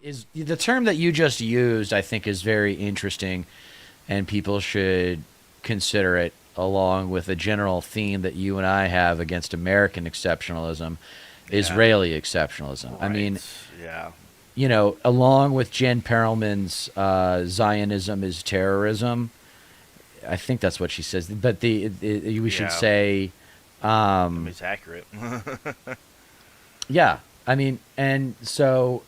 is the term that you just used, I think, is very interesting, and people should consider it along with a general theme that you and I have against American exceptionalism, Yeah. Israeli exceptionalism. I Right. mean, Yeah. along with Jen Perelman's Zionism is terrorism. I think that's what she says. But we should Yeah. say, I mean, it's accurate. yeah. I mean, and so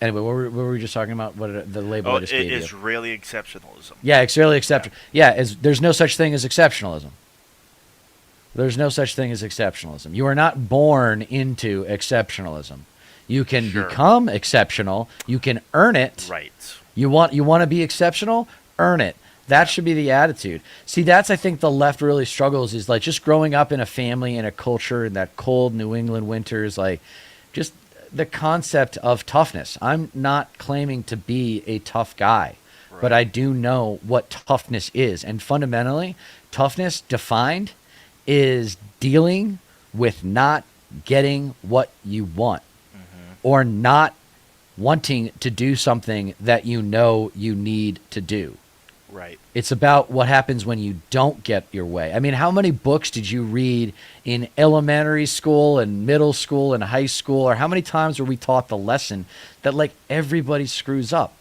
anyway, what were we just talking about? The label Oh, I just gave you? Israeli exceptionalism. Yeah, Israeli Yeah. exception. Yeah, there's no such thing as exceptionalism. There's no such thing as exceptionalism. You are not born into exceptionalism. You can Sure. become exceptional. You can earn it. Right. You want to be exceptional? Earn it. That Yeah. should be the attitude. See, that's I think the left really struggles is like just growing up in a family in a culture in that cold New England winters, like just the concept of toughness. I'm not claiming to be a tough guy, but Right. I do know what toughness is. And fundamentally, toughness defined is dealing with not getting what you want Hmm. or not wanting to do something that you know you need to do. Right. It's about what happens when you don't get your way. I mean, how many books did you read in elementary school and middle school and high school? Or how many times were we taught the lesson that, like, everybody screws up?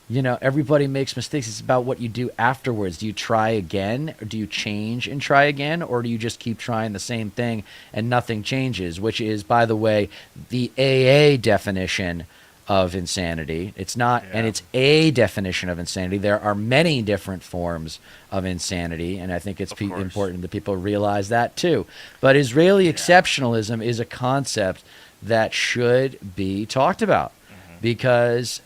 Everybody makes mistakes. It's about what you do afterwards. Do you try again? Or do you change and try again? Or do you just keep trying the same thing and nothing changes? Which is, by the way, the AA definition of insanity. It's not, and Yeah. it's a definition of insanity. There are many different forms of insanity, and I think it's Of course. important that people realize that too. But Israeli Yeah. exceptionalism is a concept that should be talked about Hmm. because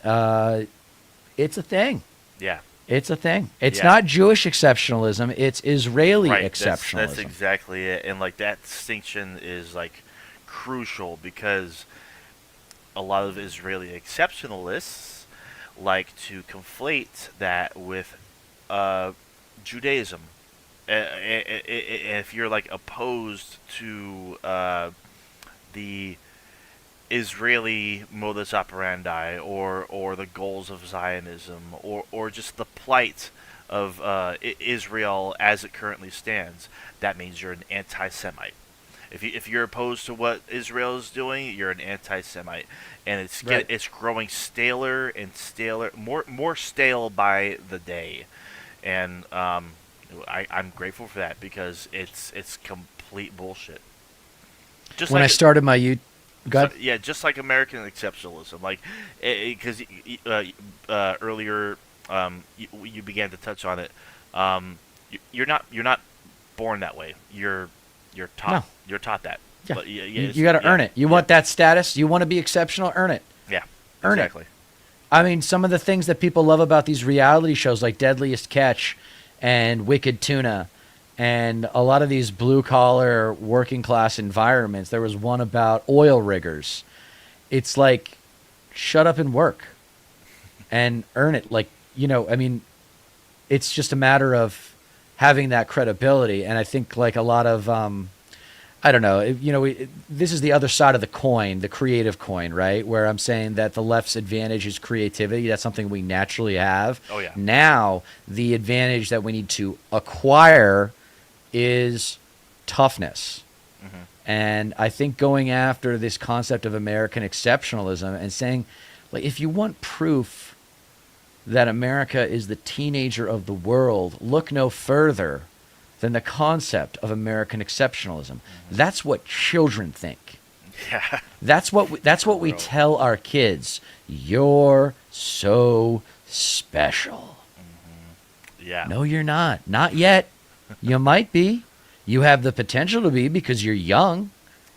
it's a thing. Yeah. It's a thing. It's Yeah. not Jewish exceptionalism. It's Israeli Right. That's exceptionalism. exactly it. And like that distinction is like crucial because a lot of Israeli exceptionalists like to conflate that with uh, Judaism. If you're like opposed to the Israeli modus operandi or the goals of Zionism or just the plight of Israel as it currently stands, that means you're an anti-Semite. If you're opposed to what Israel is doing, you're an anti-Semite, and Right. it's growing staler and staler, more stale by the day, and I'm grateful for that because it's complete bullshit. Just When I like started my youth, God, yeah, just like American exceptionalism, like because earlier you began to touch on it. You're not born that way. no, You're taught that. yeah, But yeah, yeah, you got to yeah, earn it. You yeah, want that status? You want to be exceptional? Earn it. yeah, Earn it. exactly. I mean, some of the things that people love about these reality shows like Deadliest Catch and Wicked Tuna and a lot of these blue collar working class environments. There was one about oil riggers. It's like, shut up and work and earn it. Like, I mean, it's just a matter of having that credibility. And I think like a lot of, I don't know. This is the other side of the coin, the creative coin, right? Where I'm saying that the left's advantage is creativity. That's something we naturally have. Oh yeah. Now, the advantage that we need to acquire is toughness. Hmm. And I think going after this concept of American exceptionalism and saying, like, if you want proof that America is the teenager of the world, look no further than the concept of American exceptionalism. That's what children think. Yeah. That's what For we real. tell our kids. You're so special. Yeah. No, you're not. Not yet. You might be. You have the potential to be because you're young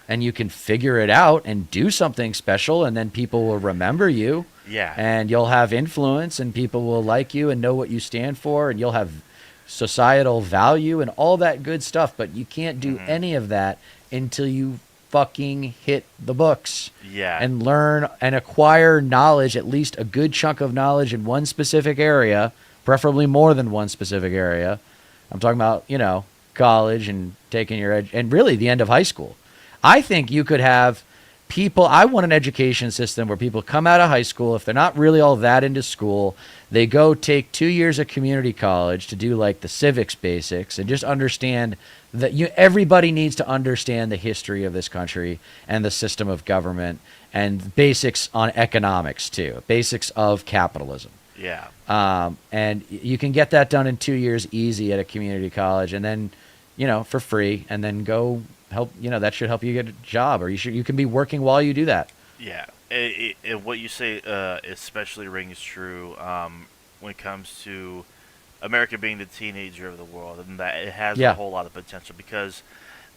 and you can figure it out and do something special, and then people will remember you Yeah. and you'll have influence and people will like you and know what you stand for and you'll have societal value and all that good stuff. But you can't do Hmm. any of that until you fucking hit the books Yeah. and learn and acquire knowledge, at least a good chunk of knowledge in one specific area, preferably more than one specific area. I'm talking about, college and taking your and really the end of high school. I think you could have people, I want an education system where people come out of high school, if they're not really all that into school, they go take 2 years of community college to do like the civics basics and just understand that everybody needs to understand the history of this country and the system of government and basics on economics too, basics of capitalism. Yeah. And you can get that done in 2 years easy at a community college, and then, for free, and then go help. That should help you get a job, or you can be working while you do that. Yeah. What you say especially rings true when it comes to America being the teenager of the world, and that it has a Yeah, whole lot of potential because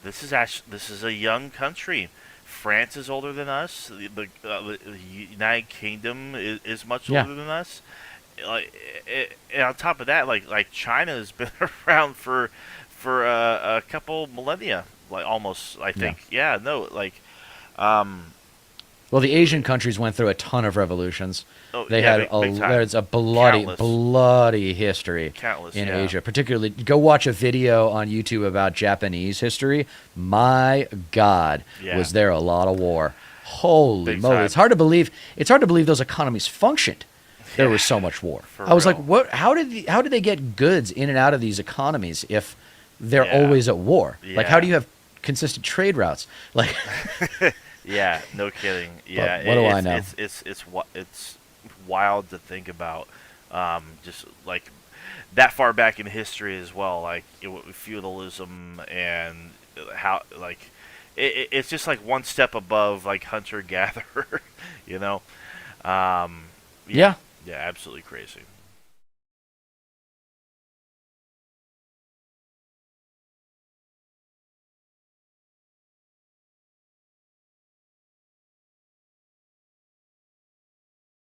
this is a young country. France is older than us. The United Kingdom is much yeah, older than us. And on top of that, like China has been around for a couple millennia, like almost. I yeah. think, yeah, no, um, Well, the Asian countries went through a ton of revolutions. oh They yeah, had big time, there's a bloody, countless, bloody history countless, in yeah, Asia. Particularly, go watch a video on YouTube about Japanese history. My God, yeah, was there a lot of war? Holy big moly! time, It's hard to believe. It's hard to believe those economies functioned. There yeah, was so much war. for I was like, real, what? How did they get goods in and out of these economies if they're yeah, always at war? Like, how yeah. do you have consistent trade routes? Like, Yeah, no kidding. but Yeah, what do I know? it's wild to think about. Just like that far back in history as well, like feudalism and how like it's just like one step above like hunter gatherer, you know. Um, yeah, Yeah. yeah, absolutely crazy.